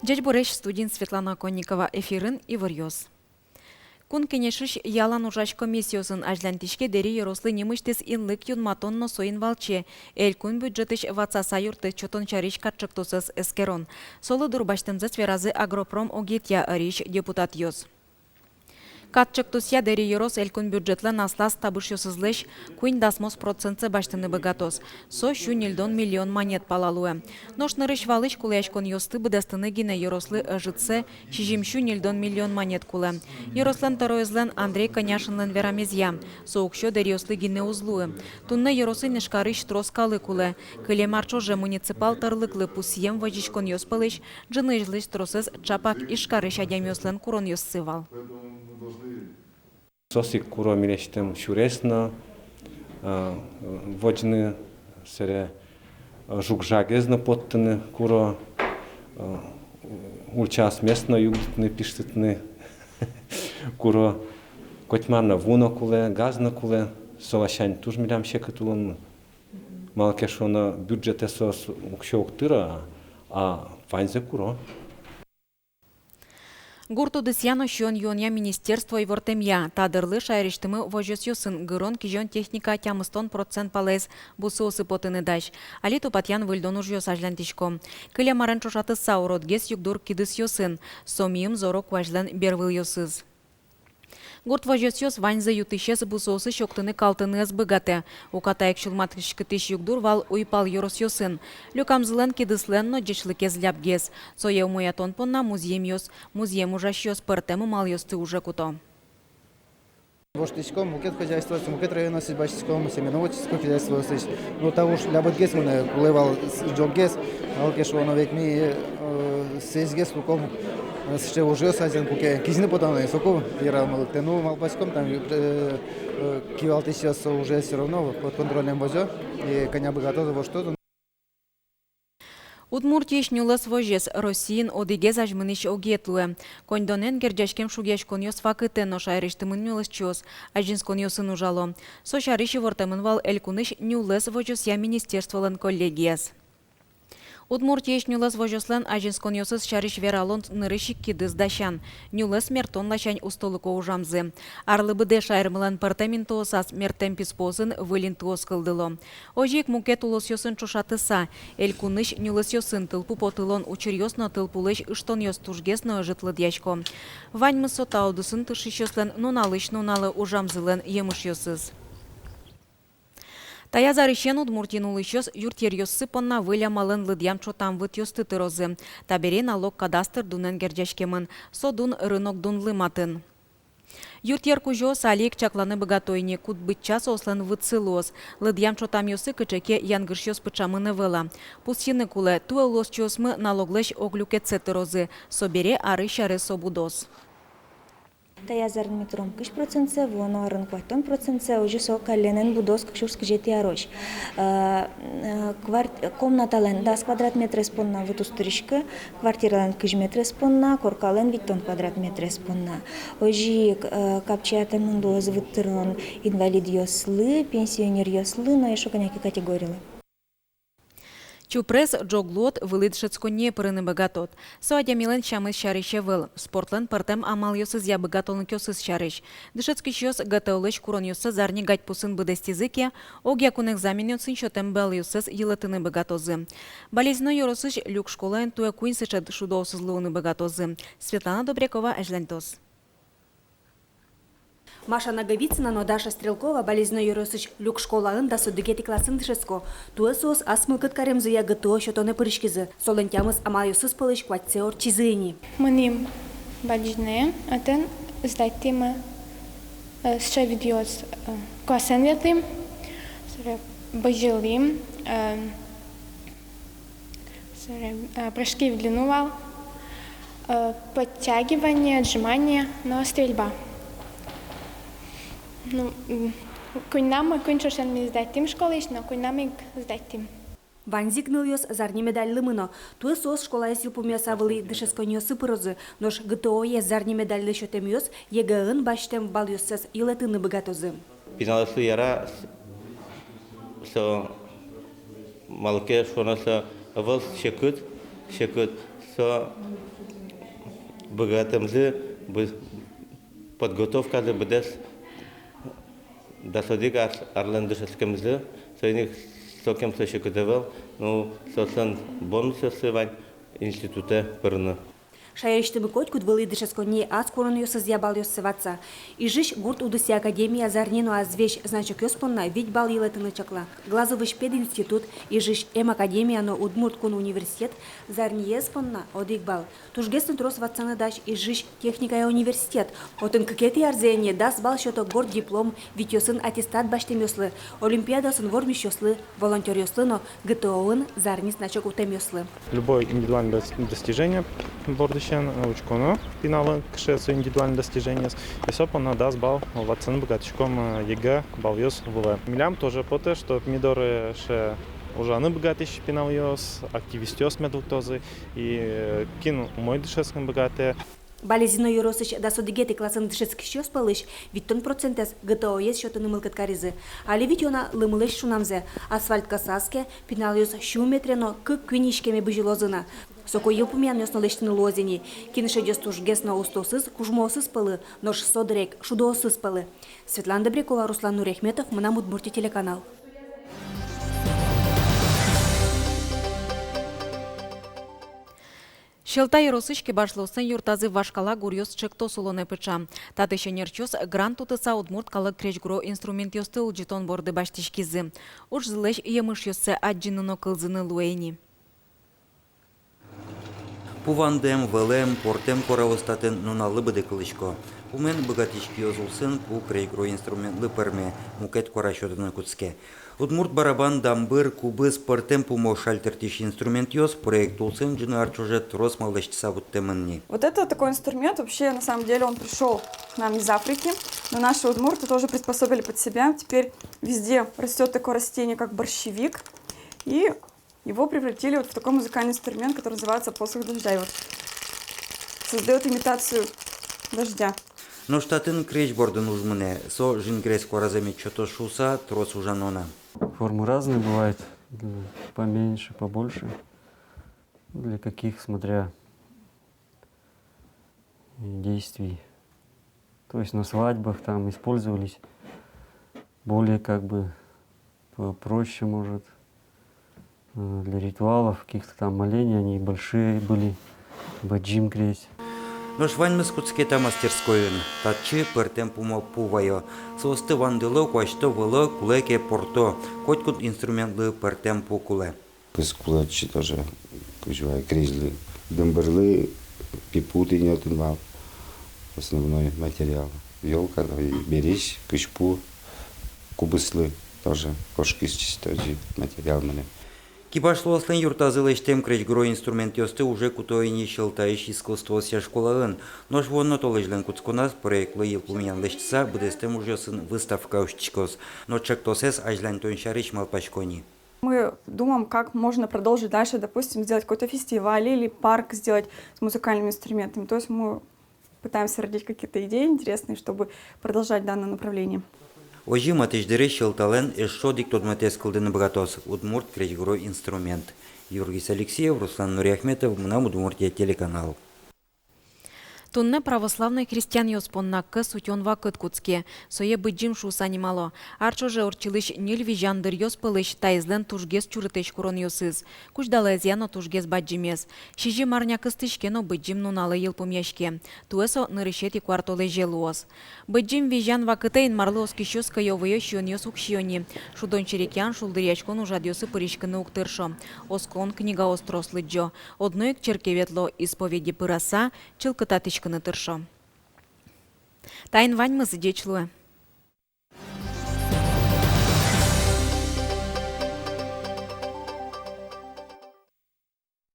Дядь Бореш, студент Светлана Конникова, эфирын Иварьёз. Кун кенешиш ялан ужаш комиссиясын ажлантишке дери ерослы немыштес инлык юнматонно соин валче. Эль кун бюджетиш вацаса юрты чотон чариш катчыктусыз эскерон. Солы дурбаштымзы сверазы агропром огетя ариш депутат ёз. Катчыктусья дери ерос элькун бюджетлы наслас табышёсызлыш куин дасмос процентцы баштыны богатос. Со щунильдон миллион монет палалуэ. Ношнырыш валыш кулешкон ёсты быдастыны гине ерослы ыжытсы щижимщу нильдон миллион монет кулы. Ерослен тароезлен Андрей Коняшинлен верамезья. Соукшо дери ёслы гине узлуэ. Тунны еросы нешкарыш троскалы кулы. Кыле марчоже муниципал тарлыклы пусьем вожичкон ёспылыш, джыныжлыш тросыз чапак ишкарыш адям ёслен курон ёссывал. Сосик куро милештем шуресно, воджны сере жукжагезно поттыны куро улчас местно югтны пиштытны куро котмарна вуно куле, газно куле, солашань туж милям шекатулын. Малкешона бюджете сос укшоктыра, а файнзе куро. Гурту дысьяно щон йонья министерство и вортемья. Тадырлы шайриштымы вожёсёсын гырон кижон техника тямыстон процент палез бусосы потыны даш. Али тупатьян выльдон уж ёс ажлантишко. Кыля маран чошаты саурот гес югдур кидыс ёсын. Сомиым зорок важлен бервыл ёсыз. Гурт вожёсёс ваньзы ютышес бусосы шоктыны калтыны быгате. Укатаек шулматышкытыш югдур вал уйпал ёрос ёсын. Люкамзылен кидыслен но джешлыкез ляпгез. Соя умоятон понна музеем ёс. Музеем ужаш ёс пыртему мал ёсты уже куто. Воштичком, мукет хозяйство, мукет района сибачичком, семеноводческое хозяйство. Ну того ж лябот гес мене левал джоггес, алкеш воно ведь ми сесгес луком ще уже сазен куке кизны потаны соков ярамал тену малпачком там кивалты сейчас уже все равно под контролем возё и коня бы готовы во что-то. Удмуртиш нюлас вожес Россиин одигез ажмыныш огетлуэ. Кондонен герджашкем шугешкон ёс факытен но шайриштымын нюлас чёс. Ажинскон ёсын ужало. Со шариши вортамын вал элькуныш нюлас вожес я министерстволен коллегияс. Удмуртиш нюлас вожеслен ажинскон ёсыз шариш вералон нырышик кидыз дащан. Нюлас мертон лачань устолыко ужамзы. Арлыбыде шайрмылан партаментоосас мертемпис позын вылин туоскылдыло. Ожик мукет улос ёсын чушатыса. Элькуныш нюлас ёсын тылпу потылон учерьёсно тылпулыш ыштон ёс тужгесно жытлы дьячко. Ваньмы сотаудысын тышыш ёслен нуналыш нуналы ужамзылен емыш ёсыз. Тая зарыщен удмуртин улышёс юртер ёссы понна выля малын лыдьям чотам выт ёсты тырозы. Табере налог кадастр дунен герджашкемын. Содун рынок дун лыматын. Юртер кужо салик чакланы богатойне кут бытчас ослан выцылос. Лыдьям чотам ёсы кычеке янгырш ёс пычамыны вела. Пусьины куле туэ улос чосмы налоглэш оглюкетсе тырозы. Собере ары шары собудос. Таязарн митром кыш процентсе, воно рынквайтон процентсе, уже со каленен будос кшурск жети арош. Комнатален 10 квадрат метрес понна вытустришка, квартирален кыш метрес понна, коркален виттон квадрат метрес понна. Ожи капчатен мундоз вытырон инвалид ёслы, пенсионер ёслы, но еще коняки категории. Чупрес джоглот вылыдшецко не пырыны богатот. Соадя милен шамыз шарище выл. Спортлен партем амал ёсыз я богатолны кёсыз шариш. Дышецкий щёс гатаулыш курон ёсы зарни гать пусын быдестизыке, огя кун экзамен ёсын шотем бел ёсыз йылытыны богатозы. Болезненно ёросыш люк школаен туя куин сычад шудоусызлыуны богатозы. Светлана Добрякова, Ажлантос. Маша Наговицына, но Даша Стрелкова болезненно юросыч люк школаын да судыгети классын дышеско. Туэсос асмылкыт каремзыя гыто шотоны пырышкизы. Солентямыз амал юсыз пылыш кватсе орчизыни. Мыним болезненно, атен сдайтимы сша видеос классен ветим, бажилим, прыжки в длину вал, подтягивание, отжимание, но стрельба. Ну, куннамы кунчошен ми сдайтим школыш, но куннамы сдайтим. Ванзик ныльёс зарни медаль лымыно. Туэ сос школа эсил пумяса вылы дышесконёсы пырозы. Нош ГТО ес зарни медаль лышотем ёс, ЕГН баштем бал ёсес илетыны богатозы. Пиналысы яра со малке шонасы выл шекыт со богатымзы подготовка бедес досадик арландышескемзы союзник сокем сошекудевал, ну сосан бонусы вань института пырны. Шайрештімі көт күдвылы дышесконе аз коронуйосыз ябал йоссыватса. И жиш гурт удыси академия зарнену азвеш значок йоспонна ведь бал елетыны чакла. Глазовыш пединститут и жиш академияно удмурт кон университет зарни еспонна одик бал. Тужгесны трос ватсаны даш и жиш техника университет. Отын кыкети арзене дас бал шото горд диплом витёсын аттестат баштем йослы. Олимпиадасын вормиш йослы, волонтер йослы, но ГТО-ын зарни значок утем йослы. Любое индивидуальное достижение бордыщен учконо пиналы кшецу индивидуальное достижение. И сопона даст бал в оцен богатичком ЕГЭ балвьёс в. Милям тоже поте, что помидоры ше ужаны богатищ пинавьёс, активистёс медуктозы и кин мой дышеском богатые. Балезино юросыч да содигети классын дышецкий щёс палыш, виттон процентес ГТО ес шотыны мылкат каризы. Али витёна лымылыш шунамзе, асфальт касаске, пиналыёс щу метрено кык кюнишкеме быжилозына. Соко елпумян ёсно лештыны лозини, киныше дёс туж гесно устосыз, кужмосыз пылы, нож содырек, шудоосыз пылы. Светлана Добрякова, Руслан Нурехметов, Мынам Удмуртия телеканал. Шелтай росышки башлосын юртазы вашкала гурьёс чекто сулоне пыча. Таты шенерчос грант тутыса удмурт калык кречгро инструмент ёстыл житон борды баштишкизы. Уж злэш емыш ёссе аджиныно кылзыны луэни. Пувандем, велем, портем коравостатен нуналы быды кылычко. Умен богатички ёзулсын пу кречгро инструмент лыперме мукет корашёдыны куцке. Удмурт барабан дамбыр кубыз портем пумо шальтертиш инструмент ёс проект улсын джины арчужет рос малдащица вот темынни. Вот это такой инструмент, вообще на самом деле он пришел к нам из Африки, но наши удмурты тоже приспособили под себя. Теперь везде растет такое растение, как борщевик, и его превратили вот в такой музыкальный инструмент, который называется посох дождя. И вот создает имитацию дождя. Но штатын кречборден ужмыне, со жингрес коразами чото шуса трос ужанона. Формы разные бывают, поменьше, побольше. Для каких, смотря действий. То есть на свадьбах там использовались более как бы проще, может. Для ритуалов, каких-то там молений, они большие были, баджим греть. Но швань мыскутскета мастерской татчи пертем пумо пувайо. Состы вандылы квашто вылы кулеке порто. Котькут инструментлы пертем пукуле. Кыскулачи тоже кужевай кризли. Дымбырлы пипуты нетын вал. Основной материал. Ёлка, берись, кышпу, кубыслы тоже. Кошки с чистоти материал мене. Кибашло ослен юртазылы штем кречгро инструмент ёсты уже кутоини шылтайш искусство ся школалын. Нож вонно толыжлен куцконас проектлы елпумян лещца будестем уже сын выставка ушчикос. Но чектосес ажлен тоншарич малпашкони. Мы думаем, как можно продолжить дальше, допустим, сделать какой-то фестиваль или парк сделать с музыкальными инструментами. То есть мы пытаемся родить какие-то идеи интересные, чтобы продолжать данное направление. Ожи матеждери шылтален эшо диктодматес кылдыны богатос удмурт кречгро инструмент. Юргис Алексеев, Руслан Нурехметов, Мынам Удмуртия телеканал. Тунне православный христиан йоспоннакка сутёнва кыткуцке. Сое быджим шуса немало. Арчоже орчилыш нил вижандыр йоспылыш тайзлен тужгес чурытеш курон йосыз. Куждалезяно тужгес баджимес. Шижи марня кыстышкено быджим нуналы йылпум яшке. Туэсо нырышети квартоле желуос. Быджим вижан вакытейн марлос кишёс кайовые шион йос укшиони. Шудон черекян шулдырячкон ужадьосы пыришкыны уктыршо. Оскон книга острослыджо. Одноек черкеветло исповеди пыраса, чылкытатыч тыршо. Тайн вань мызы дечлуе.